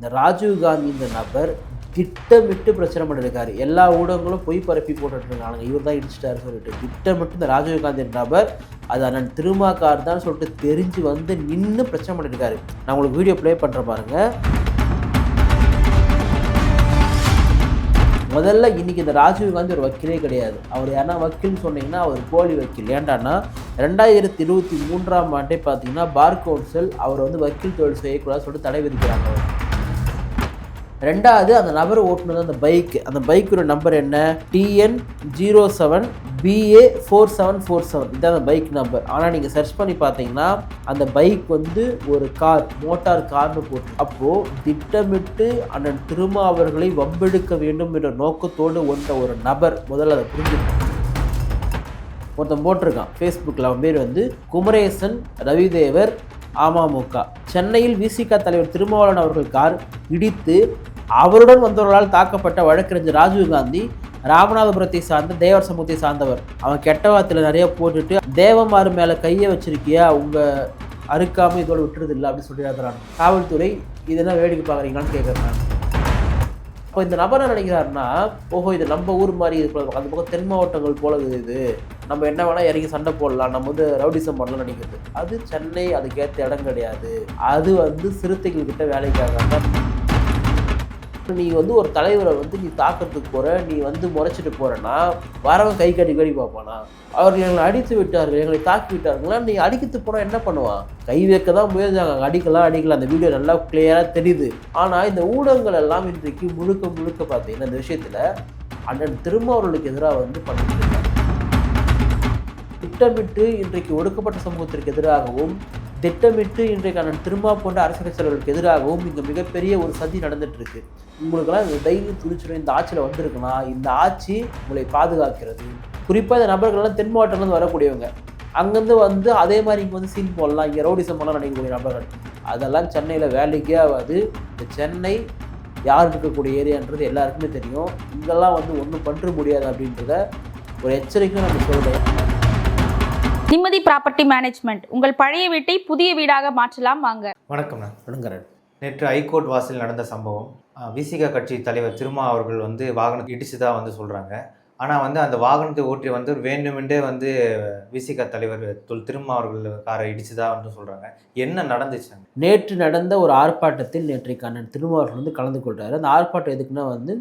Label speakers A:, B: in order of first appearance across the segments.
A: இந்த ராஜீவ் காந்தி இந்த நபர் திட்டமிட்டு பிரச்சனை பண்ணிருக்காரு. எல்லா ஊடகங்களும் பொய் பரப்பி போட்டுருக்காங்க, இவர் தான் இடிச்சிட்டாரு சொல்லிட்டு. திட்டமிட்டு இந்த ராஜீவ் காந்தி நபர் அது அண்ணன் திருமாக்கார் தான் சொல்லிட்டு தெரிஞ்சு வந்து நின்று பிரச்சனை பண்ணிருக்காரு. நான் உங்களுக்கு வீடியோ ப்ளே பண்ணுற பாருங்க. முதல்ல இன்னைக்கு இந்த ராஜீவ் காந்தி ஒரு வக்கீலே கிடையாது. அவர் யாரா வக்கீல்னு சொன்னீங்கன்னா அவர் போலி வக்கீல். ஏண்டான்னா 2023ஆம் ஆண்டே பார்த்தீங்கன்னா பார் கவுன்சில் அவர் வந்து வக்கீல் தொழில் செய்யக்கூடாது சொல்லிட்டு தடை விதிக்கிறாங்க. ரெண்டாவது, அந்த நபர் ஓட்டுனது அந்த பைக்கு, அந்த பைக்கோட நம்பர் என்ன, TN07BA4747, இதுதான் அந்த பைக் நம்பர். ஆனால் நீங்கள் சர்ச் பண்ணி பார்த்தீங்கன்னா அந்த பைக் வந்து ஒரு கார், மோட்டார் கார்னு போட்டு. அப்போது திட்டமிட்டு அண்ணன் திருமா அவர்களை வம்பெடுக்க வேண்டும் என்ற நோக்கத்தோடு வந்த ஒரு நபர். முதல்ல அதை புரிஞ்சுக்கணும். ஒருத்தன் போட்டிருக்கான் ஃபேஸ்புக்கில், அவன் பேர் வந்து குமரேசன் ரவிதேவர், அமமுக. சென்னையில் விசிக தலைவர் திருமாவளவன் அவர்கள் கார் இடித்து அவருடன் வந்தவர்களால் தாக்கப்பட்ட வழக்கறிஞர் ராஜீவ்காந்தி ராமநாதபுரத்தை சார்ந்த தேவர் சமூகத்தை சார்ந்தவர். அவன் கெட்ட வார்த்தையில் நிறைய போட்டுட்டு தேவமாறு மேலே கையை வச்சிருக்கியா, உங்கள் அறுக்காமல் இதோட விட்டுறது இல்லை அப்படின்னு சொல்லிடுறான். காவல்துறை இதெல்லாம் வேடிக்கை பார்க்குறீங்களான்னு கேட்குறேன். இப்போ இந்த நபர் என்ன நினைக்கிறாருன்னா, ஓஹோ இது நம்ம ஊர் மாதிரி இது, அந்த பக்கம் தென் மாவட்டங்கள் போல இது, நம்ம என்ன வேணால் இறங்கி சண்டை போடலாம், நம்ம வந்து ரவுடிசம் பண்ணலாம் நினைக்கிறது. அது சென்னை, அதுக்கேற்ற இடம் கிடையாது. அது வந்து சிறுத்தைகள் கிட்ட வேலைக்காக. நீ வந்து ஒரு தலைவரை வந்து நீ தாக்கிறதுக்கு போகிற, நீ வந்து முறைச்சிட்டு போகிறேன்னா வரவன் கை கட்டி கடி பார்ப்பானா? அவர்கள் எங்களை அடித்து விட்டார்கள், எங்களை தாக்கி விட்டார்களா? நீ அடிக்கிறதுக்கு போனால் என்ன பண்ணுவான்? கை வைக்க தான் முயற்சாங்க, அடிக்கலாம். அந்த வீடியோ நல்லா கிளியராக தெரியுது. ஆனால் இந்த ஊடகங்கள் எல்லாம் இன்றைக்கு முழுக்க பார்த்தீங்கன்னா இந்த விஷயத்தில் அண்ணன் திருமாவளவனுக்கு எதிராக வந்து பண்ணிட்டு இருக்காங்க. திட்டமிட்டு இன்றைக்கு ஒடுக்கப்பட்ட சமூகத்திற்கு எதிராகவும், திட்டமிட்டு இன்றைக்கு அண்ணன் திருமா போன்ற அரசியல் தலைவர்களுக்கு எதிராகவும் இங்கே மிகப்பெரிய ஒரு சதி நடந்துட்டு இருக்கு. உங்களுக்கெல்லாம் இந்த தைரியம் துணிச்சிடும், இந்த ஆட்சியில் வந்திருக்குன்னா இந்த ஆட்சி உங்களை பாதுகாக்கிறது. குறிப்பாக இந்த நபர்கள்லாம் தென் மாவட்டங்கள்லேருந்து வரக்கூடியவங்க, அங்கேருந்து வந்து அதே மாதிரி இங்கே வந்து சீன் போடலாம், இங்கே ரவுடிசம் பண்ணலாம் நினைக்கக்கூடிய நபர்கள். அதெல்லாம் சென்னையில் வேலைக்கே ஆகாது. இந்த சென்னை யார் இருக்கக்கூடிய ஏரியான்றது எல்லாருக்குமே தெரியும். இங்கெல்லாம் வந்து ஒன்றும் பண்ண முடியாது அப்படின்றத ஒரு எச்சரிக்கை நம்ம சொல்கிறேன்.
B: நிம்மதி ப்ராப்பர்ட்டி மேனேஜ்மெண்ட், உங்கள் பழைய வீட்டை புதிய வீடாக மாற்றலாம். வாங்க.
C: வணக்கம்.
A: வணங்குறேன்.
C: நேற்று ஹைகோர்ட் வாசலில் நடந்த சம்பவம், விசிக கட்சி தலைவர் திருமா அவர்கள் வந்து வாகனத்தை இடிச்சுதான் வந்து சொல்கிறாங்க. ஆனால் வந்து அந்த வாகனத்தை ஓட்டி வந்து வேண்டுமென்றே வந்து விசிக தலைவர் திருமா அவர்கள் காரை இடிச்சுதான் வந்து சொல்கிறாங்க. என்ன நடந்துச்சு?
A: நேற்று நடந்த ஒரு ஆர்ப்பாட்டத்தில் நேற்றைக்கு அண்ணன் திருமா அவர்கள் வந்து கலந்து கொள்கிறார். அந்த ஆர்ப்பாட்டம் எதுக்குன்னா வந்து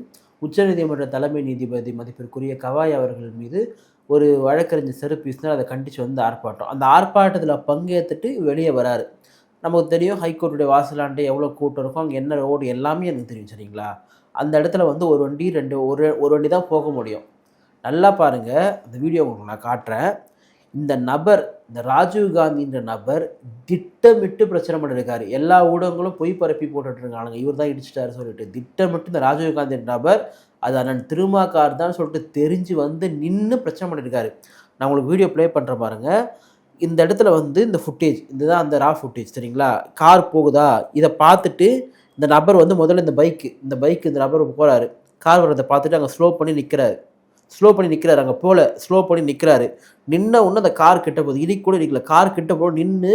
A: உச்சநீதிமன்ற தலைமை நீதிபதி மதிப்பிற்குரிய கவாய் அவர்கள் மீது ஒரு வழக்கறிஞர் செருப்பு வீசினார். அதை கண்டித்து வந்து ஆர்ப்பாட்டம். அந்த ஆர்ப்பாட்டத்தில் பங்கேற்றுட்டு வெளியே வராரு. நமக்கு தெரியும் ஹைகோர்ட்டுடைய வாசலாண்டே எவ்வளோ கூட்டம் இருக்கும், அங்கே என்ன ரோடு எல்லாமே எனக்கு தெரியும், சரிங்களா? அந்த இடத்துல வந்து ஒரு வண்டி ஒரு வண்டி தான் போக முடியும். நல்லா பாருங்கள், அந்த வீடியோ உங்களுக்கு நான் காட்டுறேன். இந்த நபர், இந்த ராஜீவ் காந்தின்ற நபர் திட்டமிட்டு பிரச்சனை பண்ணிருக்காரு. எல்லா ஊடகங்களும் பொய் பரப்பி போட்டுருக்காங்க, இவர் தான் இடிச்சிட்டாரு சொல்லிட்டு. திட்டமிட்டு இந்த ராஜீவ் காந்தி நபர் அது அண்ணன் திருமாக்கார் தான் சொல்லிட்டு தெரிஞ்சு வந்து நின்று பிரச்சனை பண்ணியிருக்காரு. நான் உங்களுக்கு வீடியோ ப்ளே பண்ணுற பாருங்கள். இந்த இடத்துல வந்து இந்த ஃபுட்டேஜ், இதுதான் அந்த ரா ஃபுட்டேஜ், சரிங்களா? கார் போகுதா, இதை பார்த்துட்டு இந்த நபர் வந்து முதல்ல இந்த பைக்கு இந்த நபர் போகிறாரு. கார் வரதை பார்த்துட்டு அங்கே ஸ்லோ பண்ணி நிற்கிறாரு. அங்கே போல் ஸ்லோ பண்ணி நிற்கிறாரு. நின்ன உடனே அந்த கார் கிட்ட போகுது, இடி கூட நிற்கல, கார் கிட்ட போக நின்று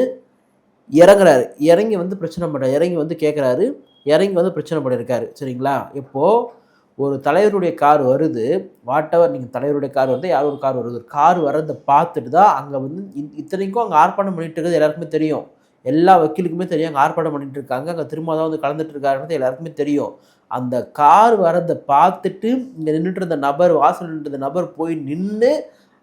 A: இறங்குறாரு. இறங்கி வந்து பிரச்சனை பண்ணுறாரு. இறங்கி வந்து கேட்குறாரு, இறங்கி வந்து பிரச்சனை பண்ணியிருக்காரு, சரிங்களா? இப்போது ஒரு தலைவருடைய கார் வருது, வாட்டவர், நீங்கள் தலைவருடைய கார் வருது, யாரோ ஒரு கார் வருது, கார் வரதை பார்த்துட்டு தான் அங்கே வந்து இத்தனைக்கும் அங்கே ஆர்ப்பாட்டம் பண்ணிட்டு இருக்கிறது எல்லாருக்குமே தெரியும். எல்லா வக்கீலுக்குமே தெரியும் அங்கே ஆர்ப்பாட்டம் பண்ணிட்டு இருக்காங்க, அங்கே திரும்ப தான் வந்து கலந்துட்டு இருக்காருன்றது எல்லாருக்குமே தெரியும். அந்த கார் வரதை பார்த்துட்டு இங்கே நின்றுட்டு இருந்த நபர், வாசல் நின்று நபர் போய் நின்று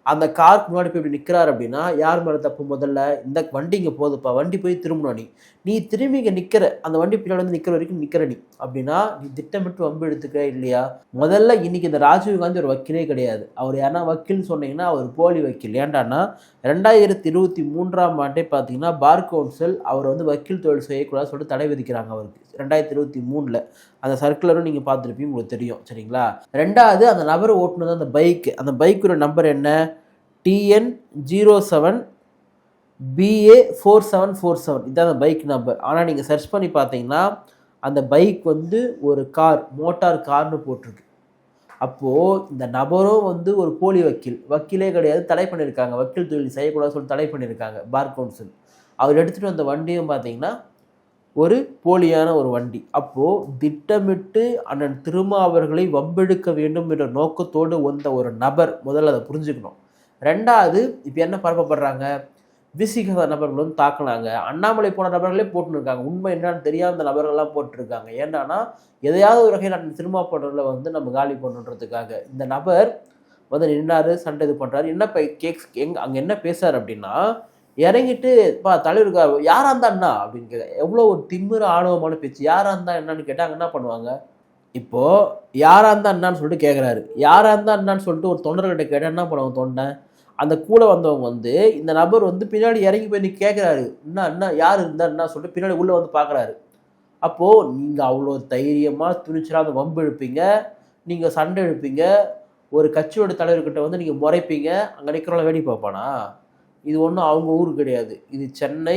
A: அந்த காருக்கு முன்னாடி போய் இப்படி நிற்கிறார் அப்படின்னா யார் மேலே தப்பு? முதல்ல இந்த வண்டி இங்கே போகுதுப்பா, வண்டி போய் திரும்பணும். நீ திரும்பி இங்கே நிற்கிற, அந்த வண்டி பின்னாடி வந்து நிற்கிற வரைக்கும் நிற்கிற நீ அப்படின்னா நீ திட்டமிட்டு வம்பு எடுத்துக்கிற இல்லையா? முதல்ல இன்னைக்கு இந்த ராஜீவ் காந்தி ஒரு வக்கீலே கிடையாது. அவர் யாரா வக்கீல்னு சொன்னீங்கன்னா அவர் போலி வக்கீல். ஏண்டான்னா 2023ஆம் ஆண்டே பார்த்தீங்கன்னா பார் கவுன்சில் அவர் வந்து வக்கீல் தொழில் செய்யக்கூடாது சொல்லிட்டு தடை விதிக்கிறாங்க அவருக்கு. 2023 அந்த சர்க்குலரும் நீங்கள் பார்த்துருப்பீங்க, உங்களுக்கு தெரியும், சரிங்களா? ரெண்டாவது, அந்த நபர் ஓட்டுனது அந்த பைக்கு, அந்த பைக்கோட நம்பர் என்ன, TN07BA4747, இதுதான் அந்த பைக் நம்பர். ஆனால் நீங்கள் சர்ச் பண்ணி பார்த்தீங்கன்னா அந்த பைக் வந்து ஒரு கார், மோட்டார் கார்னு போட்டிருக்கு. அப்போது இந்த நபரும் வந்து ஒரு போலி வக்கீலே கிடையாது, தடை பண்ணியிருக்காங்க. வக்கீல் தொழில் செய்யக்கூடாது சொல்லி தடை பண்ணியிருக்காங்க பார் கவுன்சில். அவர் எடுத்துகிட்டு வந்த வண்டியும் பார்த்தீங்கன்னா ஒரு போலியான ஒரு வண்டி. அப்போது திட்டமிட்டு அண்ணன் திருமாவர்களை வம்பெடுக்க வேண்டும் என்ற நோக்கத்தோடு வந்த ஒரு நபர், முதல்ல அதை புரிஞ்சுக்கணும். ரெண்டாவது, இப்போ என்ன பரப்பப்படுறாங்க, விசிக நபர்கள் வந்து தாக்குனாங்க, அண்ணாமலை போன நபர்களே போட்டுன்னு இருக்காங்க. உண்மை என்னன்னு தெரியாத நபர்கள்லாம் போட்டிருக்காங்க. ஏன்னா எதையாவது ஒரு வகையில் அண்ணன் திருமாவளவனை வந்து நம்ம காலி பண்ணுன்றதுக்காக இந்த நபர் வந்து நின்னாரு, சண்டை இது பண்ணுறாரு. என்ன அங்கே என்ன பேசுறாரு அப்படின்னா, இறங்கிட்டு தலைவருக்கு யாரா இருந்தா அண்ணா அப்படின்னு கேட்க, எவ்வளோ ஒரு திமிரு ஆணவமான பேச்சு. யாரா இருந்தா என்னன்னு கேட்டால் அங்கே என்ன பண்ணுவாங்க, இப்போ யாரா இருந்தா அண்ணான்னு சொல்லிட்டு கேட்குறாரு. யாரா இருந்தா அண்ணான்னு சொல்லிட்டு ஒரு தொண்டர்கிட்ட கேட்டால் என்ன பண்ணுவாங்க தொண்டை, அந்த கூட வந்தவங்க வந்து இந்த நபர் வந்து பின்னாடி இறங்கி போய் நீ கேட்குறாரு, அண்ணா யார் இருந்தா என்ன சொல்லிட்டு பின்னாடி உள்ளே வந்து பார்க்குறாரு. அப்போது நீங்கள் அவ்வளோ தைரியமாக துணிச்சலாக அந்த வம்பு இழுப்பீங்க, நீங்கள் சண்டை இழுப்பீங்க, ஒரு கட்சியோட தலைவர்கிட்ட வந்து நீங்கள் முறைப்பீங்க, அங்கே நிற்கிறவங்கள வேடி பார்ப்பானா? இது ஒன்றும் அவங்க ஊர் கிடையாது, இது சென்னை.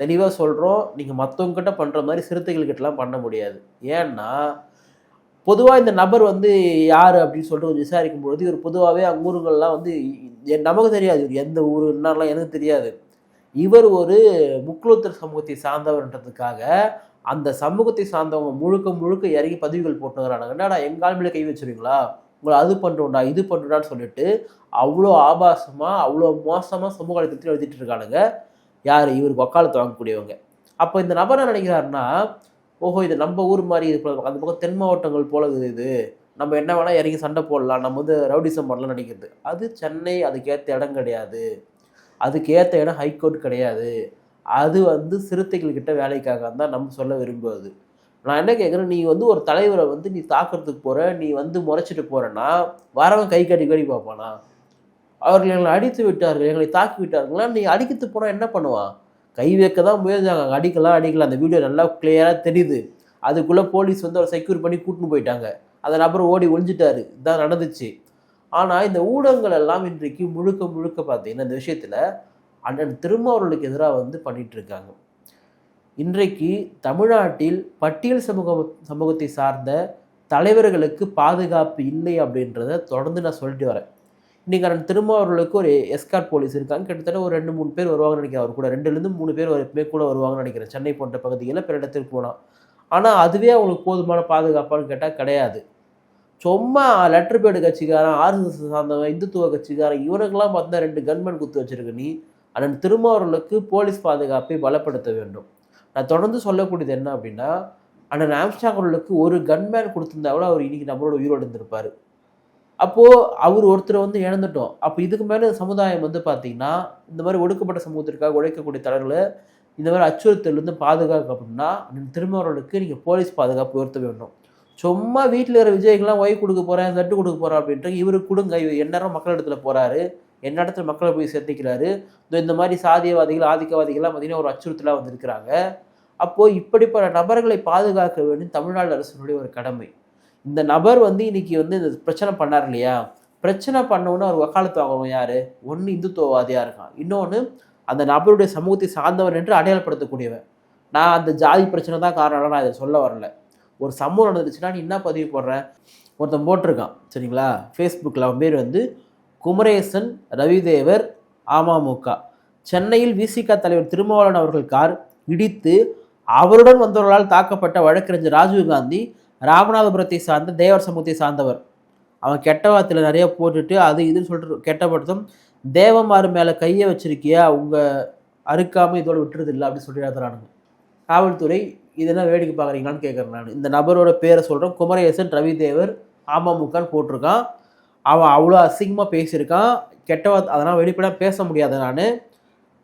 A: தெளிவாக சொல்கிறோம், நீங்கள் மற்றவங்ககிட்ட பண்ணுற மாதிரி சிறுத்தைகள்கிட்டலாம் பண்ண முடியாது. ஏன்னா பொதுவாக இந்த நபர் வந்து யார் அப்படின்னு சொல்லிட்டு கொஞ்சம் விசாரிக்கும் பொழுது, இவர் பொதுவாகவே அங்கே ஊருங்கள்லாம் வந்து நமக்கு தெரியாது, இவர் எந்த ஊர் என்னலாம் எனக்கு தெரியாது. இவர் ஒரு முக்குலத்தர் சமூகத்தை சார்ந்தவர்ன்றதுக்காக அந்த சமூகத்தை சார்ந்தவங்க முழுக்க முழுக்க இறங்கி பதிவுகள் போட்டுக்கிறாங்க. என்னடா எங்கால் மேலே கை வச்சுருவீங்களா, உங்களை அது பண்ணுறோம்டா இது பண்ணுறான்னு சொல்லிட்டு அவ்வளோ ஆபாசமாக அவ்வளோ மோசமாக சமூக அழுத்தத்தில் எழுதிட்டு இருக்கானுங்க. யார், இவருக்கு வக்காலத்து வாங்கக்கூடியவங்க. அப்போ இந்த நபர் என்ன நினைக்கிறாருன்னா, ஓஹோ இது நம்ம ஊர் மாதிரி இது அந்த பக்கம் தென் மாவட்டங்கள் போல இது, நம்ம என்ன வேணால் இறங்கி சண்டை போடலாம், நம்ம வந்து ரவுடிசம் பண்ணலாம்னு நினைக்கிறது. அது சென்னை, அதுக்கேற்ற இடம் கிடையாது, அதுக்கேற்ற இடம் ஹைகோர்ட் கிடையாது. அது வந்து சிறுத்தைகள்கிட்ட வேலைக்காக தான் நம்ம சொல்ல விரும்புவது. நான் என்ன கேட்குறேன், நீ வந்து ஒரு தலைவரை வந்து நீ தாக்கிறதுக்கு போகிற, நீ வந்து முறைச்சிட்டு போகிறேன்னா வரவன் கை கட்டி கடி பார்ப்பானா? அவர்கள் எங்களை அடித்து விட்டார்கள், எங்களை தாக்கி விட்டார்களா, நீ அடிக்கிறதுக்கு போனால் என்ன பண்ணுவான்? கை வைக்க தான் முயற்சாங்க, அடிக்கலாம். அந்த வீடியோ நல்லா கிளியராக தெரியுது. அதுக்குள்ளே போலீஸ் வந்து அவர் செக்யூர் பண்ணி கூட்டின்னு போயிட்டாங்க. அந்த நபர் ஓடி ஒழிஞ்சிட்டாரு, இதுதான் நடந்துச்சு. ஆனால் இந்த ஊடகங்கள் எல்லாம் இன்றைக்கு முழுக்க முழுக்க பார்த்தீங்கன்னா இந்த விஷயத்தில் அண்ணன் திருமாவளவனுக்கு எதிராக வந்து பண்ணிட்டு இருக்காங்க. இன்றைக்கு தமிழ்நாட்டில் பட்டியல் சமூகத்தை சார்ந்த தலைவர்களுக்கு பாதுகாப்பு இல்லை அப்படின்றத தொடர்ந்து நான் சொல்லிட்டு வரேன். இன்றைக்கி அண்ணன் திருமாவளவனுக்கு ஒரு எஸ்கார்ட் போலீஸ் இருக்காங்க, கிட்டத்தட்ட ஒரு 2-3 பேர் வருவாங்கன்னு நினைக்கிறேன். அவர் கூட 2-3 பேர் எப்பவுமே கூட வருவாங்கன்னு நினைக்கிறேன், சென்னை போன்ற பகுதிகளில் பிற இடத்துக்கு போனால். ஆனால் அதுவே அவங்களுக்கு போதுமான பாதுகாப்பான்னு கேட்டால் கிடையாது. சும்மா லெட்டர் பேடு கட்சிக்காரன், ஆர்எஸ்எஸ் சார்ந்தவன், இந்துத்துவ கட்சிக்காரன், இவனுக்கெல்லாம் பார்த்தா 2 கன்மேன் குத்து வச்சிருக்கு. நீ அண்ணன் திருமாவளவனுக்கு போலீஸ் பாதுகாப்பை பலப்படுத்த வேண்டும். நான் தொடர்ந்து சொல்லக்கூடியது என்ன அப்படின்னா, அண்ணன் ஆம்ஸ்ட்ராங் அவர்களுக்கு ஒரு கன்மேன் கொடுத்துருந்தா கூட அவர் இன்னைக்கு நம்மளோட உயிரோடு இருந்திருப்பார். அப்போது அவர் ஒருத்தரை வந்து இழந்துட்டோம். அப்போ இதுக்கு மேலே சமுதாயம் வந்து பார்த்திங்கன்னா இந்த மாதிரி ஒடுக்கப்பட்ட சமூகத்திற்காக உழைக்கக்கூடிய தலைவர்களை இந்த மாதிரி அச்சுறுத்தலேருந்து பாதுகாக்க அப்படின்னா திருமாவளவனுக்கு நீங்கள் போலீஸ் பாதுகாப்பு உயர்த்த வேண்டும். சும்மா வீட்டில் இருக்கிற விஜய்க்கெலாம் ஒய் கொடுக்க போகிறேன், சட்டு கொடுக்க போகிறேன் அப்படின்ட்டு இவருக்கு கொடுங்க. இவர் எந்நேரம் மக்கள் இடத்துல போகிறாரு, என்ன இடத்துல மக்களை போய் சேர்த்திக்கிறாரு. இந்த மாதிரி சாதியவாதிகள், ஆதிக்கவாதிகள்லாம் பார்த்திங்கன்னா ஒரு அச்சுறுத்தலாக வந்திருக்கிறாங்க. அப்போது இப்படிப்பட்ட நபர்களை பாதுகாக்க வேண்டும் தமிழ்நாடு அரசினுடைய ஒரு கடமை. இந்த நபர் வந்து இன்னைக்கு வந்து இந்த பிரச்சனை பண்ணார் இல்லையா, பிரச்சனை பண்ணவுன்னு அவர் வக்காலத்து வாங்கணும். யார், ஒன்று இந்துத்துவவாதியாக இருக்கான், இன்னொன்று அந்த நபருடைய சமூகத்தை சார்ந்தவர் என்று அடையாளப்படுத்தக்கூடியவன். நான் அந்த ஜாதி பிரச்சனை தான் காரணம், நான் இதை சொல்ல வரல. ஒரு சம்பவம் நடந்துச்சுன்னா நீ என்ன பதிவு போடுறேன், ஒருத்தன் போட்டிருக்கான் சரிங்களா ஃபேஸ்புக்கில், அவன் பேர் வந்து குமரேசன் ரவிதேவர் அமமுக. சென்னையில் விசிக தலைவர் திருமாவளவன் அவர்கள் கார் இடித்து அவருடன் வந்தவர்களால் தாக்கப்பட்ட வழக்கறிஞர் ராஜீவ்காந்தி ராமநாதபுரத்தை சார்ந்த தேவர் சமூகத்தை சார்ந்தவர். அவன் கெட்ட வார்த்தையில் நிறைய போட்டுட்டு அது இதுன்னு சொல்லிட்டு கெட்டப்படுத்தும். தேவமாறு மேலே கையை வச்சிருக்கியா, உங்கள் அறுக்காமல் இதோடு விட்டுறது இல்லை அப்படின்னு சொல்லி எழுதுறானுங்க. காவல்துறை இதெல்லாம் வேடிக்கை பார்க்குறீங்களான்னு கேட்குறேன் நான். இந்த நபரோட பேரை சொல்கிறேன், குமரேசன் ரவிதேவர் அமமுகன்னு போட்டிருக்கான். அவன் அவ்வளோ அசிங்கமாக பேசியிருக்கான், கெட்ட வார்த்தை, அதெல்லாம் வெளிப்படையாக பேச முடியாது. நான்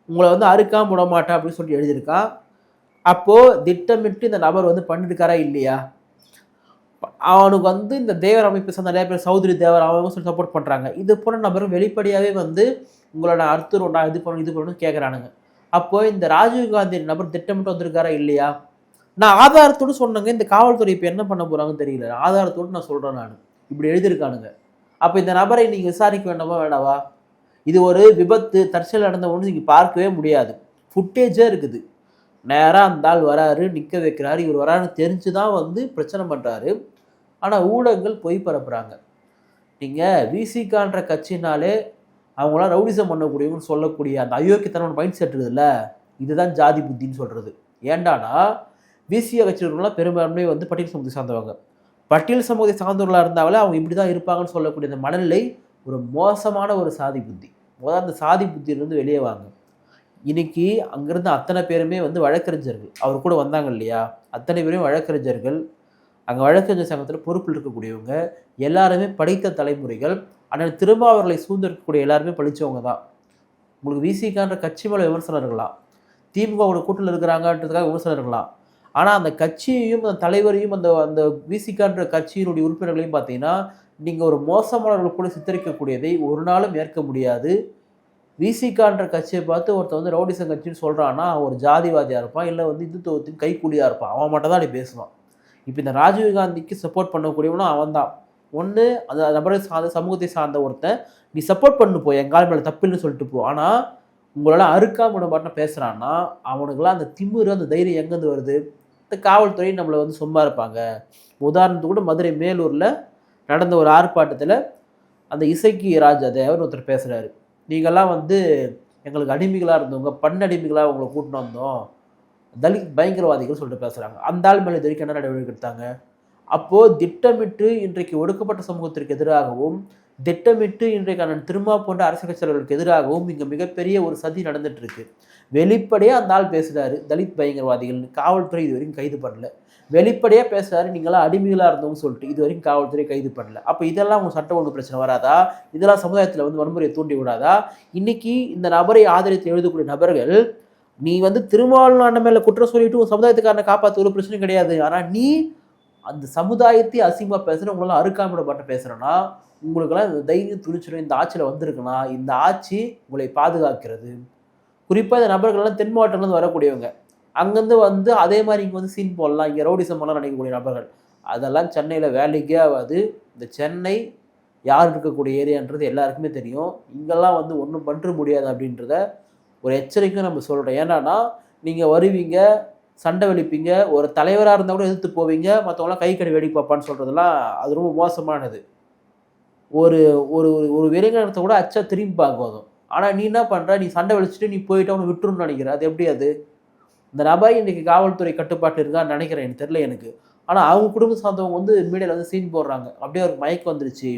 A: உங்களை வந்து அறுக்காமல் விட மாட்டேன் அப்படின்னு சொல்லி எழுதியிருக்கான். அப்போது திட்டமிட்டு இந்த நபர் வந்து பண்ணிருக்காரா இல்லையா? அவனுக்கு வந்து இந்த தேவர் அமைப்பு சார்ந்த நிறைய பேர் சௌத்ரி தேவர் அவங்க சொல்லி சப்போர்ட் பண்ணுறாங்க. இது போன்ற நபரும் வெளிப்படையாகவே வந்து உங்களோட அறுத்துருண்டா இது பண்ணணும் கேட்குறானுங்க. அப்போது இந்த ராஜீவ்காந்தி நபர் திட்டமிட்டு வந்திருக்காரா இல்லையா? நான் ஆதாரத்தோடு சொன்னேங்க. இந்த காவல்துறை இப்போ என்ன பண்ண போகிறாங்கன்னு தெரியல. ஆதாரத்தோடு நான் சொல்கிறேன், நான் இப்படி எழுதியிருக்கானுங்க. அப்போ இந்த நபரை நீங்கள் விசாரிக்க வேண்டாமா வேண்டாவா? இது ஒரு விபத்து தற்செயல் நடந்த ஒன்று நீங்கள் பார்க்கவே முடியாது, ஃபுட்டேஜே இருக்குது. நேராக அந்த ஆள் வராரு, நிற்க வைக்கிறாரு, இவர் வராருன்னு தெரிஞ்சு தான் வந்து பிரச்சனை பண்ணுறாரு. ஆனால் ஊடகங்கள் பொய் பரப்புகிறாங்க. நீங்கள் விசிகான்ற கட்சினாலே அவங்களாம் ரவுடிசம் பண்ணக்கூடியவங்கன்னு சொல்லக்கூடிய அந்த அயோக்கியத்தனமான மைண்ட் செட் இருக்குதுல்ல, இதுதான் ஜாதி புத்தின்னு சொல்கிறது. ஏண்டானா விசிக கட்சியினர்கள்லாம் பெரும்பான்மை வந்து பட்டியல் சமூகத்தை சார்ந்தவங்க. பட்டியல் சமூகத்தை சார்ந்தவர்களாக இருந்தாலே அவங்க இப்படி தான் இருப்பாங்கன்னு சொல்லக்கூடிய இந்த மனநிலை ஒரு மோசமான ஒரு சாதி புத்தி. முதல்ல அந்த சாதி புத்தியிலிருந்து வெளியே வாங்க. இன்னைக்கு அங்கிருந்து அத்தனை பேருமே வந்து வழக்கறிஞர்கள். அவர் கூட வந்தாங்க இல்லையா? அத்தனை பேரும் வழக்கறிஞர்கள். அங்கே வழக்கறிஞர் சங்கத்தில் பொறுப்பில் இருக்கக்கூடியவங்க எல்லாருமே படித்த தலைமுறைகள். ஆனால் திருமாவர்களை சூழ்ந்திருக்கக்கூடிய எல்லாருமே படித்தவங்க தான். உங்களுக்கு விசிகான்ற கட்சி மேலே விமர்சனம் இருக்கலாம், திமுகவோட கூட்டில் இருக்கிறாங்கன்றதுக்காக விமர்சனம் இருக்கலாம். ஆனால் அந்த கட்சியையும் அந்த தலைவரையும் அந்த அந்த விசிகான்ற கட்சியினுடைய உறுப்பினர்களையும் பார்த்தீங்கன்னா நீங்கள் ஒரு மோசமானவர்கள் கூட சித்தரிக்கக்கூடியதை ஒரு நாளும் ஏற்க முடியாது. விசிகான்ற கட்சியை பார்த்து ஒருத்தர் வந்து ரவுடிசம் கட்சின்னு சொல்கிறான்னா ஒரு ஜாதிவாதியாக இருப்பான், இல்லை வந்து இந்துத்துவத்தின் கைக்கூலியாக இருப்பான். அவன் மட்டும் தான் அப்படி பேசுவான். இப்போ இந்த ராஜீவ்காந்திக்கு சப்போர்ட் பண்ணக்கூடியவனும் அவன் தான். ஒன்று அந்த நபரை சார்ந்த சமூகத்தை சார்ந்த ஒருத்தன் நீ சப்போர்ட் பண்ணு போய் எங்கால் மேலே தப்புன்னு சொல்லிட்டு போ. ஆனால் உங்களால் அறுக்காம பாட்டில் பேசுகிறான்னா அவனுக்கெல்லாம் அந்த திமிரு அந்த தைரியம் எங்கேருந்து வருது? இந்த காவல்துறை நம்மளை வந்து சும்மா இருப்பாங்க. உதாரணத்துக்கு கூட மதுரை மேலூரில் நடந்த ஒரு ஆர்ப்பாட்டத்தில் அந்த இசைக்கு ராஜாதேவர் ஒருத்தர் பேசுகிறாரு. நீங்கள்லாம் வந்து எங்களுக்கு அடிமைகளாக இருந்தவங்க, பண்ணடிமைகளாக உங்களை கூட்டின்னு வந்தோம், தலித் பயங்கரவாதிகள் சொல்லிட்டு பேசுகிறாங்க. அந்த ஆள் மேலே இது வரைக்கும் என்ன நடவடிக்கை எடுத்தாங்க? அப்போது திட்டமிட்டு இன்றைக்கு ஒடுக்கப்பட்ட சமூகத்திற்கு எதிராகவும், திட்டமிட்டு இன்றைக்கான திருமா போன்ற அரசியல் கட்சியாளர்களுக்கு எதிராகவும் இங்கே மிகப்பெரிய ஒரு சதி நடந்துட்டு இருக்கு. வெளிப்படையாக அந்த ஆள் பேசுகிறாரு தலித் பயங்கரவாதிகள்னு. காவல்துறை இது வரைக்கும் கைது பண்ணல. வெளிப்படையாக பேசுகிறாரு நீங்களாம் அடிமைகளாக இருந்தவங்க சொல்லிட்டு இது வரைக்கும் காவல்துறை கைது பண்ணல. அப்போ இதெல்லாம் உங்கள் சட்ட ஒழுங்கு பிரச்சனை வராதா? இதெல்லாம் சமுதாயத்தில் வந்து வன்முறையை தூண்டி விடாதா? இன்னைக்கு இந்த நபரை ஆதரித்து எழுதக்கூடிய நபர்கள் நீ வந்து திருமாவளவன் மேலே குற்றம் சொல்லிட்டு உன் சமுதாயத்துக்காரனை காப்பாற்ற ஒரு பிரச்சனையும் கிடையாது. ஆனால் நீ அந்த சமுதாயத்தை அசிங்கமாக பேசுகிற, உங்களால் அறுக்காமட பாட்ட பேசுகிறேன்னா உங்களுக்கெல்லாம் இந்த தைரியம் துணிச்சிடும். இந்த ஆட்சியில் வந்திருக்குன்னா இந்த ஆட்சி உங்களை பாதுகாக்கிறது. குறிப்பாக இந்த நபர்கள்லாம் தென் மாவட்டங்கள்லேருந்து வரக்கூடியவங்க. அங்கேருந்து வந்து அதே மாதிரி இங்கே வந்து சீன் போடலாம், இங்கே ரவுடிசம் எல்லாம் நினைக்கக்கூடிய நபர்கள். அதெல்லாம் சென்னையில் வேலைக்கே ஆகாது. இந்த சென்னை யார் இருக்கக்கூடிய ஏரியான்றது எல்லாருக்குமே தெரியும். இங்கெல்லாம் வந்து ஒன்றும் பண்ண முடியாது அப்படின்றத ஒரு எச்சரிக்கையும் நம்ம சொல்கிறோம். ஏன்னா நீங்கள் வருவீங்க, சண்டை வெளிப்பீங்க, ஒரு தலைவராக இருந்தால் கூட எதிர்த்து போவீங்க, மற்றவங்களாம் கை கடி வெடி பார்ப்பான்னு சொல்கிறதெல்லாம் அது ரொம்ப மோசமானது. ஒரு ஒரு ஒரு விரைங்கத்தை கூட அச்சா திரும்பி பார்க்கும். ஆனால் நீ என்ன பண்ணுற? நீ சண்டை வெளிச்சிட்டு நீ போயிட்டு அவனை விட்டுருன்னு நினைக்கிற. அது எப்படி? அது இந்த நபர் இன்றைக்கி காவல்துறை கட்டுப்பாட்டு இருக்கான்னு நினைக்கிறேன், எனக்கு தெரியல எனக்கு. ஆனால் அவங்க குடும்பம் சார்ந்தவங்க வந்து மீடியாவில் வந்து சீன் போடுறாங்க, அப்படியே ஒரு மயக்கம் வந்துருச்சு.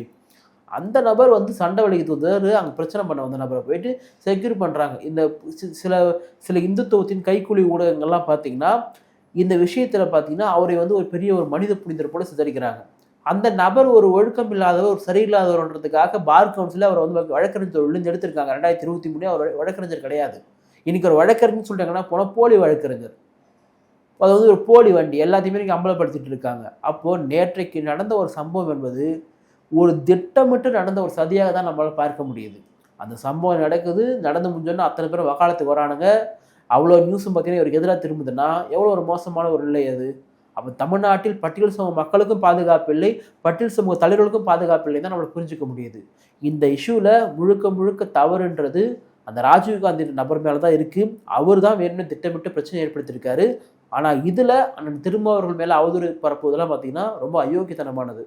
A: அந்த நபர் வந்து சண்டை வலிக்கு தூதர் அங்கே பிரச்சனை பண்ண வந்த நபரை போயிட்டு செக்யூர் பண்ணுறாங்க. இந்த சில சில இந்துத்துவத்தின் கைக்கூலி ஊடகங்கள்லாம் பார்த்தீங்கன்னா இந்த விஷயத்தில் பார்த்தீங்கன்னா அவரை வந்து ஒரு பெரிய ஒரு மனித புனிதர் போல சித்தரிக்கிறாங்க. அந்த நபர் ஒரு ஒழுக்கம் இல்லாதவர், ஒரு சரியில்லாதவர்ன்றதுக்காக பார் கவுன்சிலில் அவரை வந்து வழக்கறிஞர் விழுந்து எடுத்திருக்காங்க. 2023 அவர் வழக்கறிஞர் கிடையாது. இன்றைக்கி ஒரு வழக்கறிஞர் சொல்லிட்டாங்கன்னா போனால் போலி வழக்கறிஞர். அது வந்து ஒரு போலி வண்டி எல்லாத்தையுமே இன்றைக்கி அம்பலப்படுத்திட்டு இருக்காங்க. அப்போது நேற்றைக்கு நடந்த ஒரு சம்பவம் என்பது ஒரு திட்டமிட்டு நடந்த ஒரு சதியாக தான் நம்மளால் பார்க்க முடியுது. அந்த சம்பவம் நடக்குது, நடந்து முடிஞ்சோன்னா அத்தனை பேரும் வக்காலத்துக்கு வரானுங்க. அவ்வளோ நியூஸும் பார்த்தீங்கன்னா இவருக்கு எதிராக திரும்புதுன்னா எவ்வளோ ஒரு மோசமான ஒரு நிலை அது. அப்போ தமிழ்நாட்டில் பட்டியல் சமூக மக்களுக்கும் பாதுகாப்பு இல்லை, பட்டியல் சமூக தலைவர்களுக்கும் பாதுகாப்பு இல்லை தான் நம்மளை புரிஞ்சிக்க முடியுது. இந்த இஷ்யூவில் முழுக்க முழுக்க தவறுன்றது அந்த ராஜீவ்காந்தி நபர் மேலே தான் இருக்குது. அவர் தான் வேணும்னு திட்டமிட்டு பிரச்சனை ஏற்படுத்தியிருக்காரு. ஆனால் இதில் அண்ணன் திருமாவர்கள் மேலே அவதூறு பரப்புவதெல்லாம் பார்த்தீங்கன்னா ரொம்ப அயோக்கியத்தனமானது.